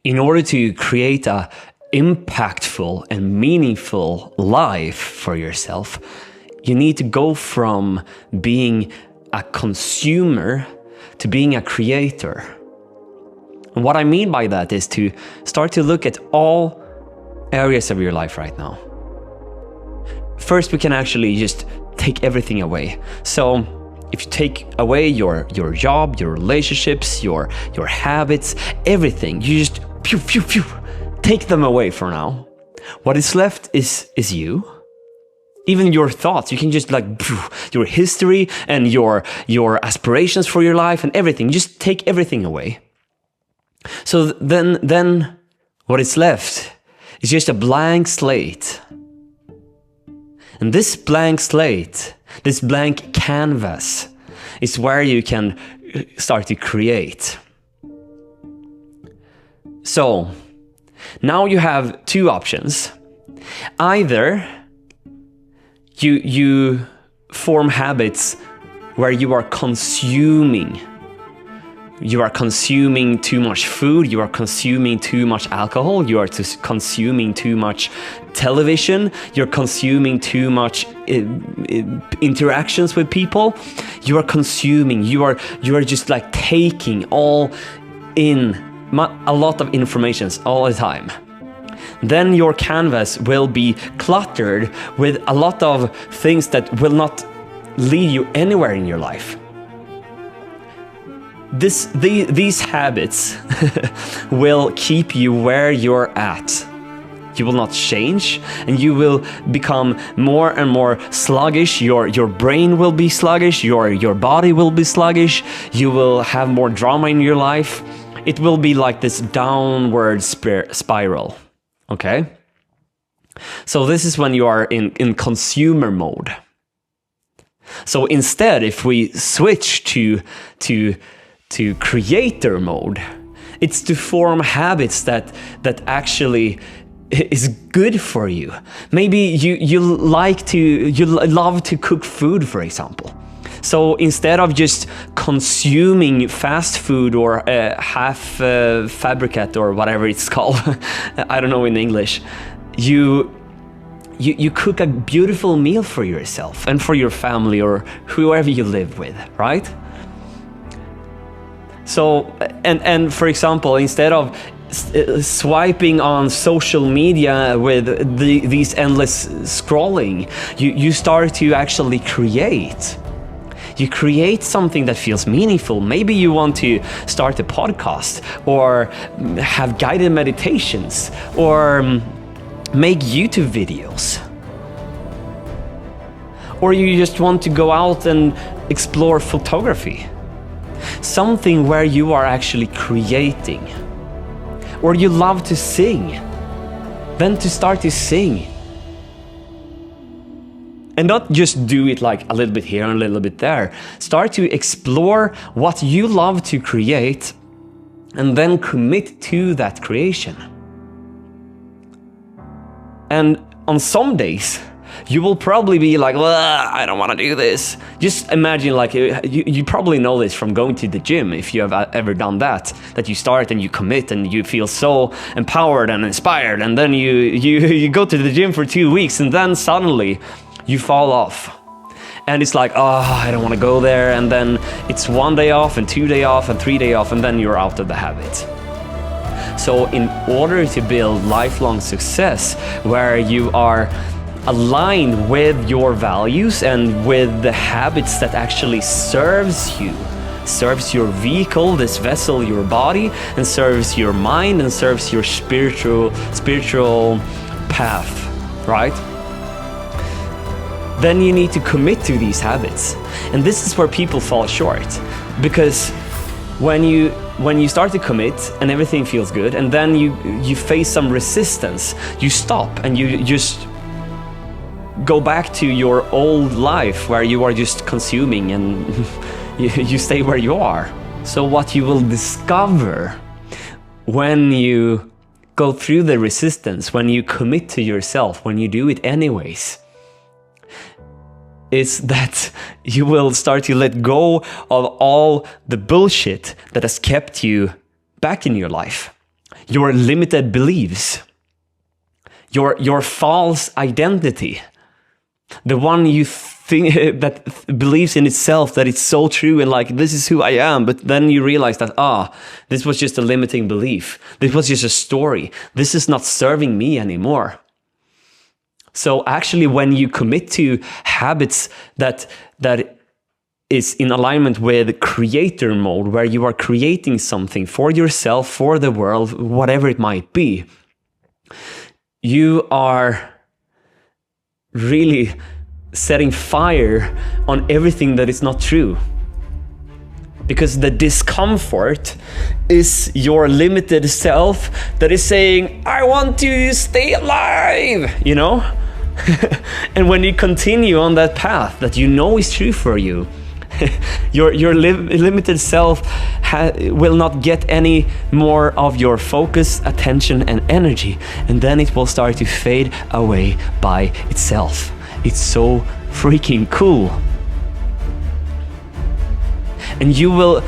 In order to create a impactful and meaningful life for yourself, you need to go from being a consumer to being a creator. And what I mean by that is to start to look at all areas of your life right now. First, we can actually just take everything away. So if you take away your job, your relationships, your habits, everything, you just take them away for now. What is left is you. Even your thoughts, you can just like your history and your aspirations for your life and everything. Just take everything away. So then what is left is just a blank slate. And this blank slate, this blank canvas, is where you can start to create. So now you have two options. Either you form habits where you are consuming. You are consuming too much food, you are consuming too much alcohol, you are consuming too much television, you're consuming too much interactions with people. You are consuming, you are just like taking all in a lot of information all the time. Then your canvas will be cluttered with a lot of things that will not lead you anywhere in your life. These habits will keep you where you're at. You will not change, and you will become more and more sluggish. Your brain will be sluggish, your body will be sluggish, you will have more drama in your life. It will be like this downward spiral, okay? So this is when you are in consumer mode. So instead, if we switch to creator mode, it's to form habits that actually is good for you. Maybe you love to cook food, for example. So instead of just consuming fast food or half fabricate or whatever it's called, I don't know in English, you cook a beautiful meal for yourself and for your family or whoever you live with, right? So, and for example, instead of swiping on social media with these endless scrolling, you start to actually create. You create something that feels meaningful. Maybe you want to start a podcast or have guided meditations or make YouTube videos. Or you just want to go out and explore photography. Something where you are actually creating. Or you love to sing. Then to start to sing. And not just do it like a little bit here and a little bit there. Start to explore what you love to create and then commit to that creation. And on some days, you will probably be like, well, I don't want to do this. Just imagine, like, you probably know this from going to the gym, if you have ever done that you start and you commit and you feel so empowered and inspired, and then you go to the gym for 2 weeks and then suddenly you fall off. And it's like, oh, I don't want to go there, and then it's 1 day off and 2 days off and 3 days off, and then you're out of the habit. So in order to build lifelong success where you are aligned with your values and with the habits that actually serves your vehicle, this vessel, your body, and serves your mind and serves your spiritual path, right? Then you need to commit to these habits. And this is where people fall short, because when you start to commit and everything feels good, and then you face some resistance, you stop and you just go back to your old life where you are just consuming and you stay where you are. So what you will discover when you go through the resistance, when you commit to yourself, when you do it anyways, is that you will start to let go of all the bullshit that has kept you back in your life. your limited beliefs, your false identity, the one you think that believes in itself that it's so true and like, this is who I am, but then you realize that, this was just a limiting belief. This was just a story. This is not serving me anymore. So actually, when you commit to habits that is in alignment with creator mode, where you are creating something for yourself, for the world, whatever it might be, you are really setting fire on everything that is not true. Because the discomfort is your limited self that is saying, I want to stay alive, you know? And when you continue on that path that you know is true for you, your limited self will not get any more of your focus, attention, and energy. And then it will start to fade away by itself. It's so freaking cool. And you will,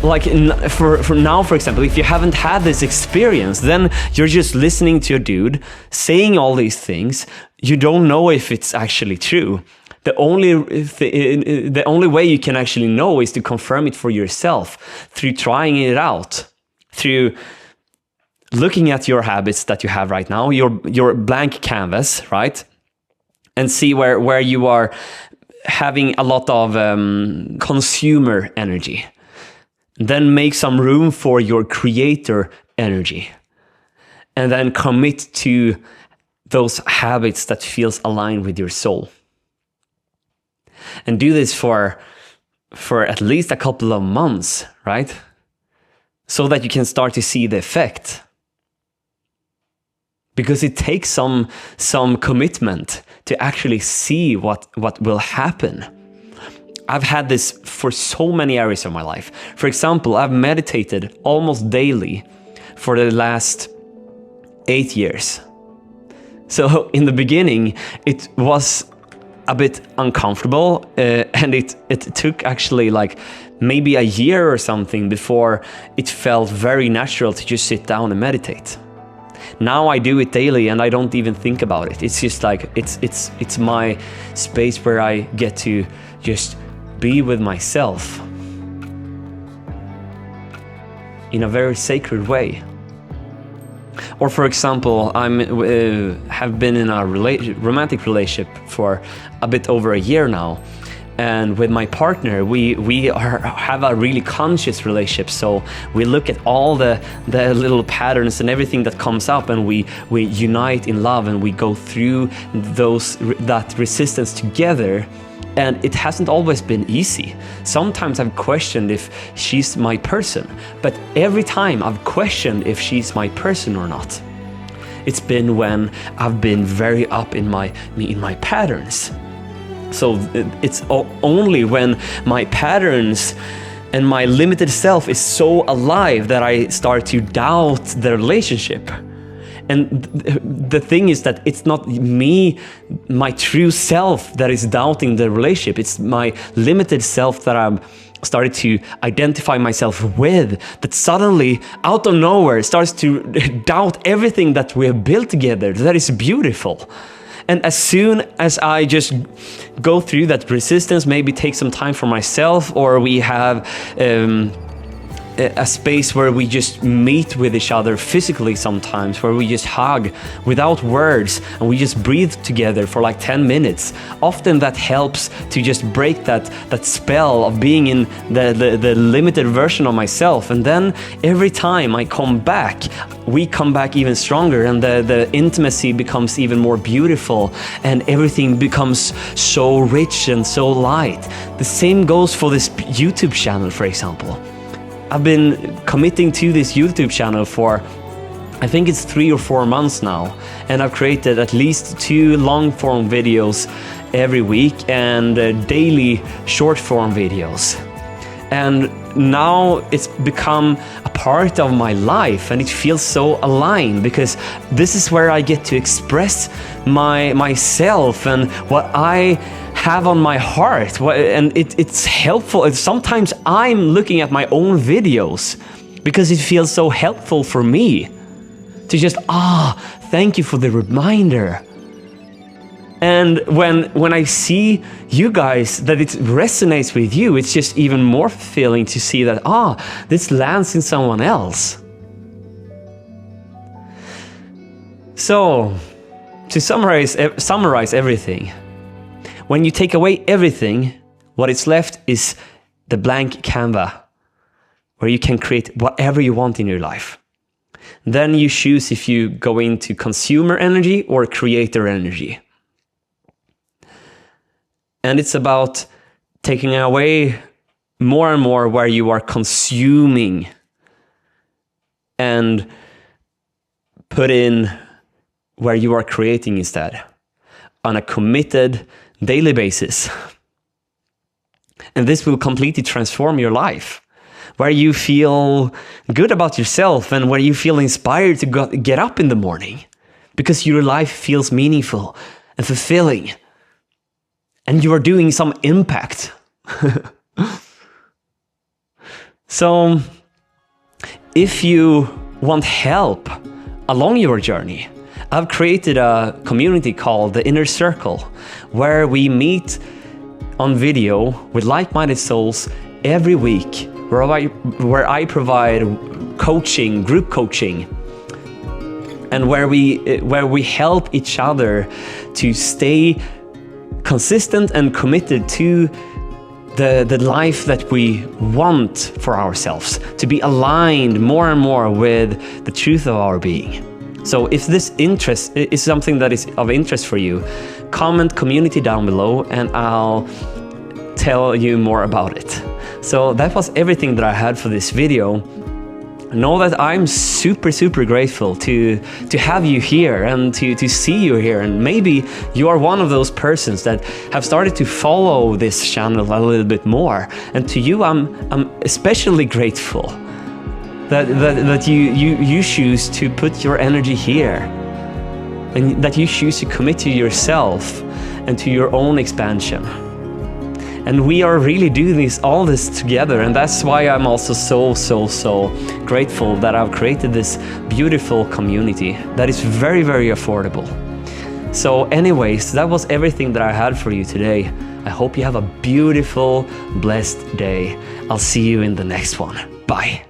like, for now, for example, if you haven't had this experience, then you're just listening to a dude saying all these things. You don't know if it's actually true. The only way you can actually know is to confirm it for yourself through trying it out, through looking at your habits that you have right now, your blank canvas, right? And see where you are having a lot of consumer energy. Then make some room for your creator energy. And then commit to those habits that feels aligned with your soul. And do this for at least a couple of months, right? So that you can start to see the effect. Because it takes some commitment to actually see what will happen. I've had this for so many areas of my life. For example, I've meditated almost daily for the last 8 years. So in the beginning, it was a bit uncomfortable, and it took actually like maybe a year or something before it felt very natural to just sit down and meditate. Now I do it daily and I don't even think about it. It's just like it's my space where I get to just be with myself in a very sacred way. Or for example, have been in a romantic relationship for a bit over a year now, and with my partner, we have a really conscious relationship. So we look at all the little patterns and everything that comes up, and we unite in love, and we go through that resistance together. And it hasn't always been easy. Sometimes I've questioned if she's my person, but every time I've questioned if she's my person or not, it's been when I've been very up in my patterns. So it's only when my patterns and my limited self is so alive that I start to doubt the relationship. And the thing is that it's not me, my true self, that is doubting the relationship. It's my limited self that I'm started to identify myself with, that suddenly, out of nowhere, starts to doubt everything that we have built together. That is beautiful. And as soon as I just go through that resistance, maybe take some time for myself, or we have a space where we just meet with each other physically sometimes, where we just hug without words and we just breathe together for like 10 minutes. Often that helps to just break that spell of being in the limited version of myself. And then every time I come back, we come back even stronger, and the intimacy becomes even more beautiful, and everything becomes so rich and so light. The same goes for this YouTube channel, for example. I've been committing to this YouTube channel for, I think it's 3 or 4 months now, and I've created at least 2 long-form videos every week and daily short-form videos. And now it's become a part of my life, and it feels so aligned, because this is where I get to express myself and what I have on my heart, and it's helpful. Sometimes I'm looking at my own videos because it feels so helpful for me. To just, thank you for the reminder. And when I see you guys, that it resonates with you, it's just even more fulfilling to see that, this lands in someone else. So, to summarize everything, when you take away everything, what is left is the blank canvas, where you can create whatever you want in your life. Then you choose if you go into consumer energy or creator energy. And it's about taking away more and more where you are consuming and put in where you are creating instead, on a committed daily basis. And this will completely transform your life, where you feel good about yourself and where you feel inspired to get up in the morning because your life feels meaningful and fulfilling. And you are doing some impact. So, if you want help along your journey, I've created a community called the Inner Circle, where we meet on video with like-minded souls every week, where I provide coaching, group coaching, and where we help each other to stay consistent and committed to the life that we want for ourselves, to be aligned more and more with the truth of our being. So if this interest is something that is of interest for you, comment community down below and I'll tell you more about it. So that was everything that I had for this video. Know that I'm super grateful to have you here and to see you here, and maybe you are one of those persons that have started to follow this channel a little bit more, and to you I'm especially grateful that you choose to put your energy here, and that you choose to commit to yourself and to your own expansion. And we are really doing all this together, and that's why I'm also so grateful that I've created this beautiful community that is very affordable. So anyways, that was everything that I had for you today. I hope you have a beautiful, blessed day. I'll see you in the next one. Bye.